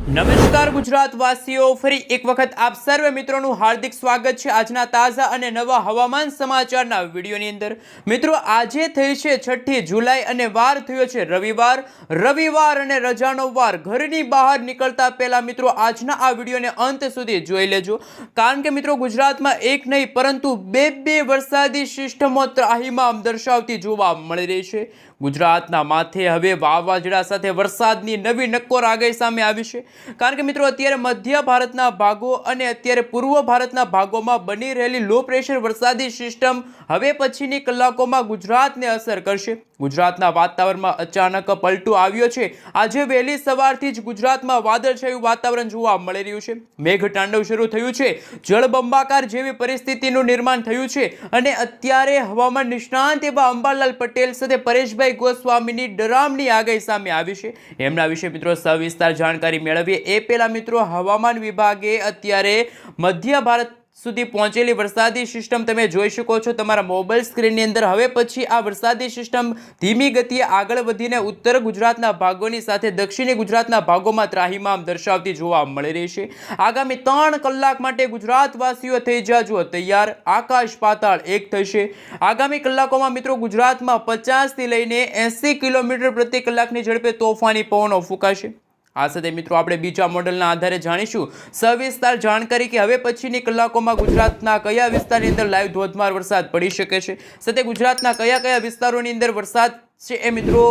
નમસ્કાર ગુજરાતવાસીઓ, ફરી એક વખત આપ સર્વે મિત્રોનું હાર્દિક સ્વાગત છે આજના તાજા અને નવા હવામાન સમાચારના વિડીયોની અંદર। મિત્રો, આજે થઈ છે 6 જુલાઈ અને વાર થયો છે રવિવાર અને રજાનો વાર। ઘરની બહાર નીકળતા પહેલા મિત્રો આજના આ વિડીયોને અંત સુધી જોઈ લેજો, કારણ કે મિત્રો ગુજરાતમાં એક નહીં પરંતુ બે વરસાદી સિસ્ટમો ત્રાહિમામ દર્શાવતી જોવા મળી રહી છે। ગુજરાતના માથે હવે વાવાઝોડા સાથે વરસાદની નવી નક્કોર આગાહી સામે આવી છે, કારણ કે મિત્રો અત્યારે મધ્ય ભારતના ભાગો અને અત્યારે પૂર્વ ભારતના ભાગોમાં બની રહેલી લો પ્રેશર વરસાદી સિસ્ટમ હવે પછીની કલાકોમાં ગુજરાતને અસર કરશે। ગુજરાતના વાતાવરણમાં અચાનક પલટો આવ્યો છે। આજે વહેલી સવારથી જ ગુજરાતમાં વાદળછાયું વાતાવરણ જોવા મળી રહ્યું છે। મેઘતાંડવ શરૂ થયું છે, જળબંબાકાર જેવી પરિસ્થિતિનું નિર્માણ થયું છે અને અત્યારે હવામાન નિષ્ણાંત એવા અંબાલાલ પટેલ સાથે પરેશભાઈ ગોસ્વામીની ડરામણી આગાહી સામે આવી છે। એમના વિશે મિત્રો સવિસ્તાર જાણકારી મેળવીએ એ પહેલા મિત્રો હવામાન વિભાગે અત્યારે મધ્ય ભારત સુધી પહોંચેલી વરસાદી સિસ્ટમ તમે જોઈ શકો છો તમારા મોબાઈલ સ્ક્રીનની અંદર। હવે પછી આ વરસાદી સિસ્ટમ ધીમી ગતિએ આગળ વધીને ઉત્તર ગુજરાતના ભાગોની સાથે દક્ષિણી ગુજરાતના ભાગોમાં ત્રાહિમામ દર્શાવતી જોવા મળી રહી છે। આગામી 3 કલાક માટે ગુજરાતવાસીઓ થઈ જાજો તૈયાર, આકાશ પાતાળ એક થશે। આગામી કલાકોમાં મિત્રો ગુજરાતમાં 50 થી લઈને 80 કિલોમીટર પ્રતિ કલાકની ઝડપે તોફાની પવનો ફૂંકાશે। આ સાથે મિત્રો આપણે બીજા મોડલના આધારે જાણીશું સવિસ્તાર જાણકારી કે હવે પછીની કલાકોમાં ગુજરાતના કયા વિસ્તારની અંદર લાઈવ ધોધમાર વરસાદ પડી શકે છે, સાથે ગુજરાતના કયા વિસ્તારોની અંદર વરસાદ છે એ મિત્રો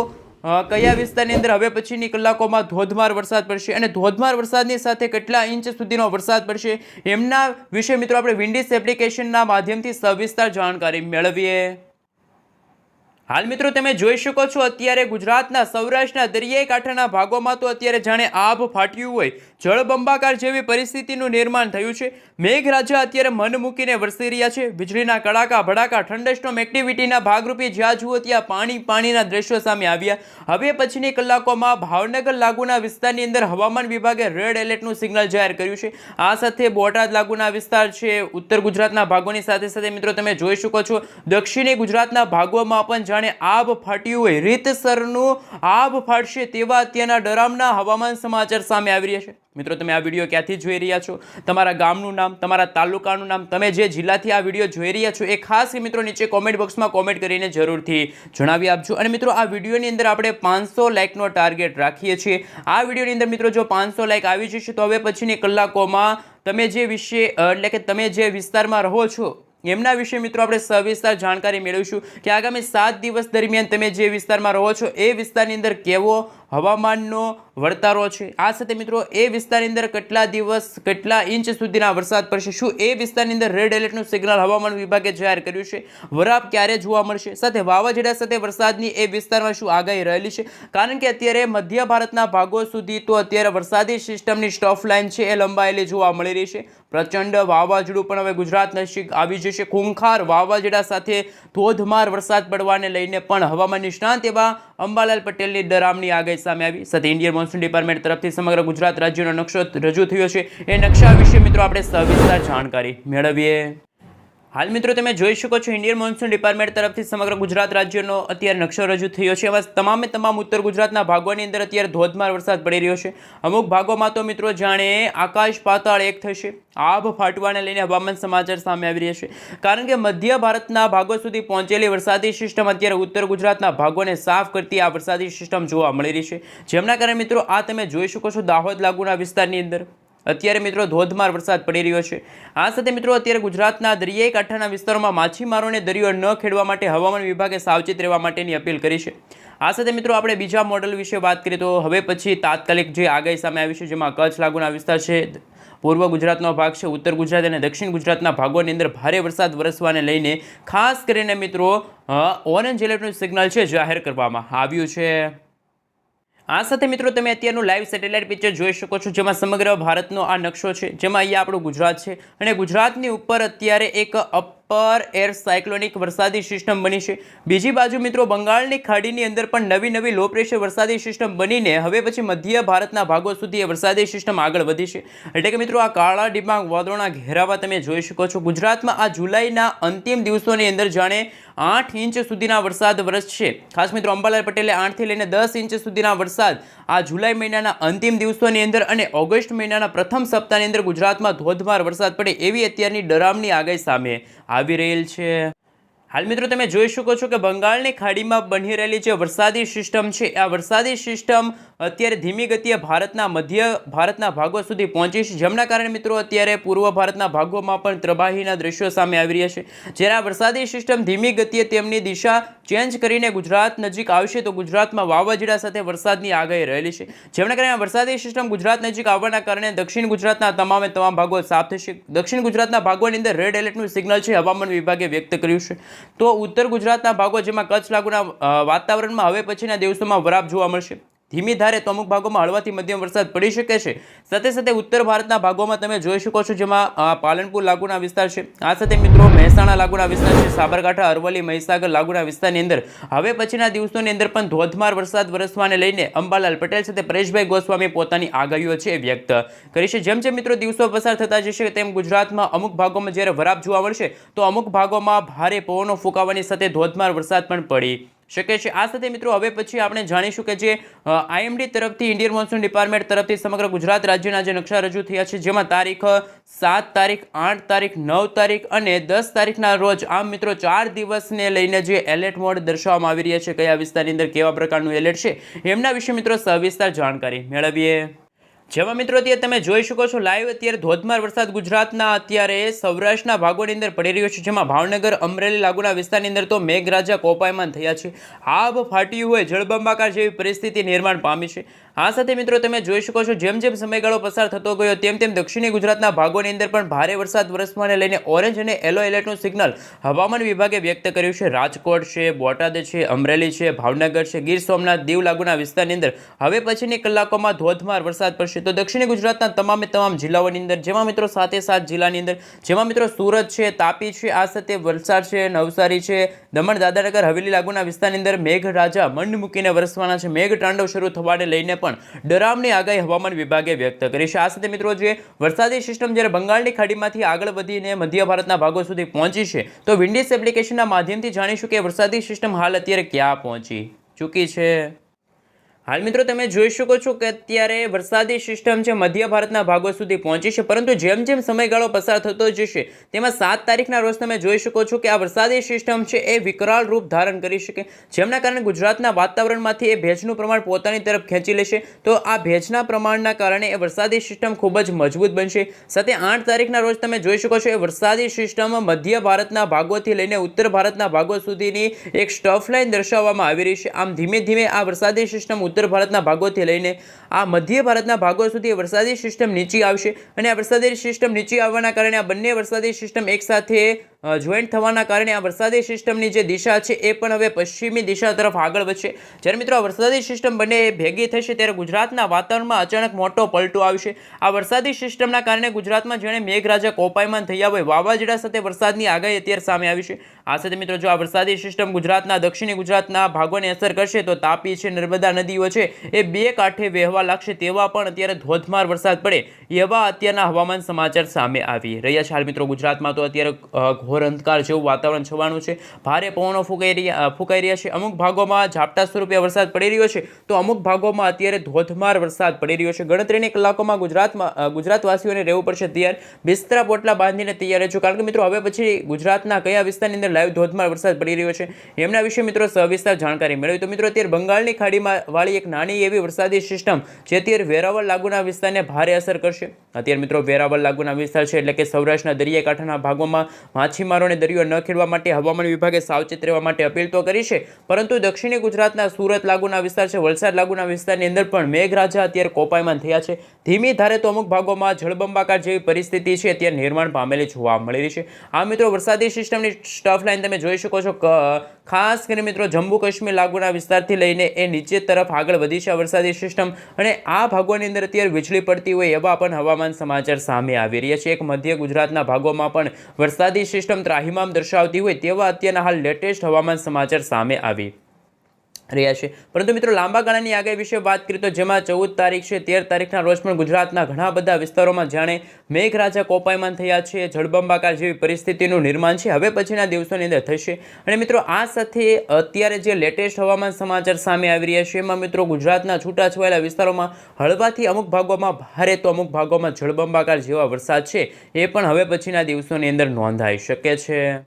કયા વિસ્તારની અંદર હવે પછીની કલાકોમાં ધોધમાર વરસાદ પડશે અને ધોધમાર વરસાદની સાથે કેટલા ઇંચ સુધીનો વરસાદ પડશે એમના વિશે મિત્રો આપણે વિન્ડીઝ એપ્લિકેશનના માધ્યમથી સવિસ્તાર જાણકારી મેળવીએ। હાલ મિત્રો તમે જોઈ શકો છો અત્યારે ગુજરાતના સૌરાષ્ટ્રના દરિયાઈ કાંઠાના ભાગોમાં તો અત્યારે જાણે આભ ફાટ્યું હોય, જળબંબાકાર જેવી પરિસ્થિતિનું નિર્માણ થયું છે। મેઘરાજા અત્યારે મન મૂકીને વરસી રહ્યા છે। વીજળીના કડાકા ભડાકા થંડરસ્ટોર્મ એક્ટિવિટીના ભાગરૂપે જ્યાં જુઓ ત્યાં પાણીના દ્રશ્યો સામે આવ્યા। હવે પછીની કલાકોમાં ભાવનગર લાગુના વિસ્તારની અંદર હવામાન વિભાગે રેડ એલર્ટનું સિગ્નલ જાહેર કર્યું છે। આ સાથે બોટાદ લાગુના વિસ્તાર છે, ઉત્તર ગુજરાતના ભાગોની સાથે સાથે મિત્રો તમે જોઈ શકો છો દક્ષિણી ગુજરાતના ભાગોમાં પણ જાણે આભ ફાટ્યું હોય, રીતસરનું આભ ફાટશે તેવા અત્યારના ડરામણા હવામાન સમાચાર સામે આવી રહ્યા છે। મિત્રો તમે આ વિડીયો ક્યાંથી જોઈ રહ્યા છો, તમારા ગામનું નામ, તમારા તાલુકાનું નામ, તમે જે જિલ્લાથી આ વિડીયો જોઈ રહ્યા છો એ ખાસ મિત્રો નીચે કોમેન્ટ બોક્સમાં કોમેન્ટ કરીને જરૂરથી જણાવી આપજો। અને મિત્રો આ વિડીયોની અંદર આપણે 500 લાઇકનો ટાર્ગેટ રાખીએ છીએ। આ વિડીયોની અંદર મિત્રો જો 500 લાઇક આવી જશે તો હવે પછીની કલાકોમાં તમે જે વિશે એટલે કે તમે જે વિસ્તારમાં રહો છો એમના વિશે મિત્રો આપણે સવિસ્તાર જાણકારી મેળવીશું કે આગામી 7 દિવસ દરમિયાન તમે જે વિસ્તારમાં રહો છો એ વિસ્તારની અંદર કેવો હવામાનનો વર્તારો છે। આ સાથે મિત્રો એ વિસ્તારની અંદર કેટલા દિવસ કેટલા ઇંચ સુધીના વરસાદ પડશે, શું એ વિસ્તારની અંદર રેડ એલર્ટનું સિગ્નલ હવામાન વિભાગે જાહેર કર્યું છે, વરાપ ક્યારે જોવા મળશે, સાથે વાવાઝોડા સાથે વરસાદની એ વિસ્તારમાં શું આગાહી રહેલી છે, કારણ કે અત્યારે મધ્ય ભારતના ભાગો સુધી તો અત્યારે વરસાદી સિસ્ટમની સ્ટફ લાઇન છે એ લંબાયેલી જોવા મળી રહી છે। પ્રચંડ વાવાઝોડું પણ હવે ગુજરાત નજીક આવી જશે। ખૂંખાર વાવાઝોડા સાથે ધોધમાર વરસાદ પડવાને લઈને પણ હવામાન નિષ્ણાંત એવા અંબાલાલ પટેલની ડરામણી આગાહી સામે આવી। સાથે ઇન્ડિયન મોન્સૂન ડિપાર્ટમેન્ટ તરફથી સમગ્ર ગુજરાત રાજ્યનો નકશો રજૂ થયો છે। એ નકશા વિશે મિત્રો આપણે સવિસ્તાર જાણકારી મેળવીએ। હાલ મિત્રો તમે જોઈ શકો છો ઇન્ડિયન મોન્સૂન ડિપાર્ટમેન્ટ તરફથી સમગ્ર ગુજરાત રાજ્યનો અત્યારે નકશો રજૂ થયો છે। એમાં તમામ ઉત્તર ગુજરાતના ભાગોની અંદર અત્યારે ધોધમાર વરસાદ પડી રહ્યો છે। અમુક ભાગોમાં તો મિત્રો જાણે આકાશ પાતાળ એક થશે, આભ ફાટવાને લઈને હવામાન સમાચાર સામે આવી રહ્યા છે, કારણ કે મધ્ય ભારતના ભાગો સુધી પહોંચેલી વરસાદી સિસ્ટમ અત્યારે ઉત્તર ગુજરાતના ભાગોને સાફ કરતી આ વરસાદી સિસ્ટમ જોવા મળી રહી છે, જેમના કારણે મિત્રો આ તમે જોઈ શકો છો દાહોદ લાગુના વિસ્તારની અંદર અત્યારે મિત્રો ધોધમાર વરસાદ પડી રહ્યો છે। આ સાથે મિત્રો અત્યારે ગુજરાતના દરિયાઈ કાંઠાના વિસ્તારોમાં માછીમારોને દરિયો ન ખેડવા માટે હવામાન વિભાગે સાવચેત રહેવા માટેની અપીલ કરી છે। આ સાથે મિત્રો આપણે બીજા મોડલ વિશે વાત કરીએ તો હવે પછી તાત્કાલિક જે આગાહી સામે આવી છે, જેમાં કચ્છ લાગુના વિસ્તાર છે, પૂર્વ ગુજરાતનો ભાગ છે, ઉત્તર ગુજરાત અને દક્ષિણ ગુજરાતના ભાગોની અંદર ભારે વરસાદ વરસવાને લઈને ખાસ કરીને મિત્રો ઓરેન્જ એલર્ટનું સિગ્નલ છે જાહેર કરવામાં આવ્યું છે। આ સાથે મિત્રો તમે અત્યારનું લાઈવ સેટેલાઇટ પિક્ચર જોઈ શકો છો, જેમાં સમગ્ર ભારતનો આ નકશો છે, જેમાં અહીંયા આપણું ગુજરાત છે અને ગુજરાતની ઉપર અત્યારે એક અપર એર સાયક્લોનિક વરસાદી સિસ્ટમ બની છે. બીજી બાજુ મિત્રો બંગાળની ખાડીની અંદર પણ નવી લો પ્રેશર વરસાદી સિસ્ટમ બનીને હવે પછી મધ્ય ભારતના ભાગો સુધી એ વરસાદી સિસ્ટમ આગળ વધી છે. એટલે કે મિત્રો આ કાળા ડિબાંગ વાદળોના ઘેરાવા તમે જોઈ શકો છો. ગુજરાતમાં આ જુલાઈના અંતિમ દિવસોની અંદર જાણે 8 ઇંચ સુધીના વરસાદ વરસશે. ખાસ મિત્રો અંબાલાલ પટેલે 8 થી લઈને 10 ઇંચ સુધીના વરસાદ આ જુલાઈ મહિનાના અંતિમ દિવસોની અંદર અને ઓગસ્ટ મહિનાના પ્રથમ સપ્તાહની અંદર ગુજરાતમાં ધોધમાર વરસાદ પડે એવી અત્યારની ડરામણી આગાહી સામે આવી રહેલ છે. હાલ મિત્રો તમે જોઈ શકો છો કે બંગાળની ખાડીમાં બની રહેલી જે વરસાદી સિસ્ટમ છે આ વરસાદી સિસ્ટમ અત્યારે ધીમી ગતિએ મધ્ય ભારતના ભાગો સુધી પહોંચી છે, જેમના કારણે મિત્રો અત્યારે પૂર્વ ભારતના ભાગોમાં પણ તબાહીના દ્રશ્યો સામે આવી રહ્યા છે. જ્યારે આ વરસાદી સિસ્ટમ ધીમી ગતિએ તેમની દિશા ચેન્જ કરીને ગુજરાત નજીક આવશે તો ગુજરાતમાં વાવાઝોડા સાથે વરસાદની આગાહી રહેલી છે, જેમના કારણે વરસાદી સિસ્ટમ ગુજરાત નજીક આવવાના કારણે દક્ષિણ ગુજરાતના તમામ ભાગો સાફ થશે. દક્ષિણ ગુજરાતના ભાગોની અંદર રેડ એલર્ટનું સિગ્નલ છે હવામાન વિભાગે વ્યક્ત કર્યું છે. તો ઉત્તર ગુજરાતના ભાગો જેમાં કચ્છ લાગુના વાતાવરણમાં હવે પછીના દિવસોમાં વરાપ જોવા મળશે. ધીમી ધારે તો અમુક ભાગોમાં હળવાથી મધ્યમ વરસાદ પડી શકે છે. સાથે સાથે ઉત્તર ભારતના ભાગોમાં તમે જોઈ શકો છો જેમાં પાલનપુર લાગુના વિસ્તાર છે, આ સાથે મિત્રો મહેસાણા લાગુના વિસ્તાર છે, સાબરકાંઠા, અરવલ્લી, મહીસાગર લાગુના વિસ્તારની અંદર હવે પછીના દિવસોની અંદર પણ ધોધમાર વરસાદ વરસવાને લઈને અંબાલાલ પટેલ સાથે પરેશભાઈ ગોસ્વામી પોતાની આગાહીઓ છે વ્યક્ત કરી છે. જેમ જેમ મિત્રો દિવસો પસાર થતા જશે તેમ ગુજરાતમાં અમુક ભાગોમાં જ્યારે વરાપ જોવા મળશે તો અમુક ભાગોમાં ભારે પવનો ફૂંકાવાની સાથે ધોધમાર વરસાદ પણ પડી શકે છે. આ સાથે મિત્રો હવે પછી આપણે જાણીશું કે જે આઈએમડી તરફથી ઇન્ડિયન મોન્સૂન ડિપાર્ટમેન્ટ તરફથી સમગ્ર ગુજરાત રાજ્યના જે નકશા રજૂ થયા છે જેમાં તારીખ 7 તારીખ, 8 તારીખ, 9 તારીખ અને 10 તારીખના રોજ આમ મિત્રો 4 દિવસને લઈને જે એલર્ટ મોડ દર્શાવવામાં આવી રહ્યા છે, કયા વિસ્તારની અંદર કેવા પ્રકારનું એલર્ટ છે એમના વિશે મિત્રો સવિસ્તાર જાણકારી મેળવીએ. જેમાં મિત્રો અત્યારે તમે જોઈ શકો છો લાઈવ અત્યારે ધોધમાર વરસાદ ગુજરાતના અત્યારે સૌરાષ્ટ્રના ભાગોની અંદર પડી રહ્યો છે, જેમાં ભાવનગર, અમરેલી લાગુના વિસ્તારની અંદર તો મેઘરાજા કોપાયમાન થયા છે. આબ ફાટ્યું હોય જળબંબાકાર જેવી પરિસ્થિતિ નિર્માણ પામી છે. આ સાથે મિત્રો તમે જોઈ શકો છો જેમ જેમ સમયગાળો પસાર થતો ગયો તેમ તેમ દક્ષિણી ગુજરાતના ભાગોની અંદર પણ ભારે વરસાદ વરસવાને લઈને ઓરેન્જ અને યલો એલર્ટનું સિગ્નલ હવામાન વિભાગે વ્યક્ત કર્યું છે. રાજકોટ છે, બોટાદ છે, અમરેલી છે, ભાવનગર છે, ગીર સોમનાથ, દીવ લાગુના વિસ્તારની અંદર હવે પછીની કલાકોમાં ધોધમાર વરસાદ પડશે. તો દક્ષિણી ગુજરાતના તમામ જિલ્લાઓની અંદર જેમાં મિત્રો 7 જિલ્લાની અંદર જેમાં મિત્રો સુરત છે, તાપી છે, આ સાથે વલસાડ છે, નવસારી છે, દમણ, દાદરાનગર હવેલી લાગુના વિસ્તારની અંદર મેઘરાજા મંડ મૂકીને વરસવાના છે. મેઘ તાંડવ શરૂ થવાને લઈને પણ ડરામણી આગાહી હવામાન વિભાગે વ્યક્ત કરી છે. આ સાથે મિત્રો જે વરસાદી સિસ્ટમ જ્યારે બંગાળની ખાડીમાંથી આગળ વધીને મધ્ય ભારતના ભાગો સુધી પહોંચી છે તો વિન્ડીઝ એપ્લિકેશનના માધ્યમથી જાણીશું કે વરસાદી સિસ્ટમ હાલ અત્યારે ક્યાં પહોંચી ચૂકી છે. હાલ મિત્રો તમે જોઈ શકો છો કે અત્યારે વરસાદી સિસ્ટમ છે મધ્ય ભારતના ભાગો સુધી પહોંચી છે, પરંતુ જેમ જેમ સમયગાળો પસાર થતો જશે તેમાં 7 તારીખના રોજ તમે જોઈ શકો છો કે આ વરસાદી સિસ્ટમ છે એ વિકરાળ રૂપ ધારણ કરી શકે, જેમના કારણે ગુજરાતના વાતાવરણમાંથી એ ભેજનું પ્રમાણ પોતાની તરફ ખેંચી લેશે. તો આ ભેજના પ્રમાણના કારણે એ વરસાદી સિસ્ટમ ખૂબ જ મજબૂત બનશે. સાથે 8 તારીખના રોજ તમે જોઈ શકો છો એ વરસાદી સિસ્ટમ મધ્ય ભારતના ભાગોથી લઈને ઉત્તર ભારતના ભાગો સુધીની એક સ્ટફ લાઇન દર્શાવવામાં આવી રહી છે. આમ ધીમે ધીમે આ વરસાદી સિસ્ટમ ઉત્તર ભારતના ભાગોથી લઈને આ મધ્ય ભારતના ભાગો સુધી વરસાદી સિસ્ટમ નીચે આવશે અને આ વરસાદી સિસ્ટમ નીચે આવવાના કારણે આ બંને વરસાદી સિસ્ટમ એકસાથે જોઈન્ટ થવાના કારણે આ વરસાદી સિસ્ટમની જે દિશા છે એ પણ હવે પશ્ચિમી દિશા તરફ આગળ વધશે. જ્યારે મિત્રો આ વરસાદી સિસ્ટમ બંને ભેગી થશે ત્યારે ગુજરાતના વાતાવરણમાં અચાનક મોટો પલટો આવશે. આ વરસાદી સિસ્ટમના કારણે ગુજરાતમાં જેણે મેઘરાજા કોપાયમાન થયા હોય વાવાઝોડા સાથે વરસાદની આગાહી અત્યારે સામે આવી છે. આ સાથે મિત્રો જો આ વરસાદી સિસ્ટમ ગુજરાતના દક્ષિણી ગુજરાતના ભાગોને અસર કરશે તો તાપી છે, નર્મદા નદીઓ છે એ બે કાંઠે વહેવા લાગશે તેવા પણ અત્યારે ધોધમાર વરસાદ પડે એવા અત્યારના હવામાન સમાચાર સામે આવી રહ્યા છે. હાલ મિત્રો ગુજરાતમાં તો અત્યારે ઘોર અંધકાર જેવું વાતાવરણ છવાનું છે, ભારે પવનો ફૂંકાઈ રહ્યા છે, અમુક ભાગોમાં ઝાપટા સ્વરૂપે વરસાદ પડી રહ્યો છે તો અમુક ભાગોમાં અત્યારે ધોધમાર વરસાદ પડી રહ્યો છે. ગણતરીની કલાકોમાં ગુજરાતવાસીઓને રહેવું પડશે તૈયાર, બિસ્તરા પોટલા બાંધીને તૈયાર રહેજો, કારણ કે મિત્રો હવે પછી ગુજરાતના કયા વિસ્તારની અંદર લાઈવ ધોધમાર વરસાદ પડી રહ્યો છે એમના વિશે મિત્રો સવિસ્તાર જાણકારી મેળવી. તો મિત્રો અત્યારે બંગાળની ખાડીમાં વાળી એક નાની એવી વરસાદી સિસ્ટમ જે અત્યારે વેરાવળ લાગુના વિસ્તારને ભારે અસર કરશે. અત્યારે મિત્રો વેરાવળ લાગુના વિસ્તાર છે એટલે કે સૌરાષ્ટ્રના દરિયાકાંઠાના ભાગોમાં માછીમારોને દરિયો ન ખેડવા માટે હવામાન વિભાગે સાવચેત રહેવા માટે અપીલ તો કરી છે, પરંતુ દક્ષિણી ગુજરાતના સુરત લાગુના વિસ્તાર છે, વલસાડ લાગુના વિસ્તારની અંદર પણ મેઘરાજા અત્યારે કોપાયમાન થયા છે. ધીમી ધારે તો અમુક ભાગોમાં જળબંબાકાર જેવી પરિસ્થિતિ છે અત્યારે નિર્માણ પામેલી જોવા મળી રહી છે. આ મિત્રો વરસાદી સિસ્ટમની સ્ટફ લાઈન તમે જોઈ શકો છો ખાસ કરીને મિત્રો જમ્મુ કાશ્મીર લાગુના વિસ્તારથી લઈને એ નીચે તરફ આગળ વધી છે વરસાદી સિસ્ટમ, અને આ ભાગોની અંદર અત્યારે વીજળી પડતી હોય એવા પણ હવામાન સમાચાર સામે આવી રહ્યા છે. એક મધ્ય ગુજરાતના ભાગોમાં પણ વરસાદી સિસ્ટમ ત્રાહિમામ દર્શાવતી હોય તેવા અત્યારના હાલ લેટેસ્ટ હવામાન સમાચાર સામે આવી રહ્યા છે. પરંતુ મિત્રો લાંબા ગાળાની આગાહી વિશે વાત કરીએ તો જેમાં 14 તારીખ છે, 13 તારીખના રોજ પણ ગુજરાતના ઘણા બધા વિસ્તારોમાં જાણે મેઘરાજા કોપાયમાન થયા છે, જળબંબાકાર જેવી પરિસ્થિતિનું નિર્માણ છે હવે પછીના દિવસોની અંદર થશે. અને મિત્રો આ સાથે અત્યારે જે લેટેસ્ટ હવામાન સમાચાર સામે આવી રહ્યા છે એમાં મિત્રો ગુજરાતના છૂટાછવાયેલા વિસ્તારોમાં હળવાથી અમુક ભાગોમાં ભારે તો અમુક ભાગોમાં જળબંબાકાર જેવા વરસાદ છે એ પણ હવે પછીના દિવસોની અંદર નોંધાઈ શકે છે.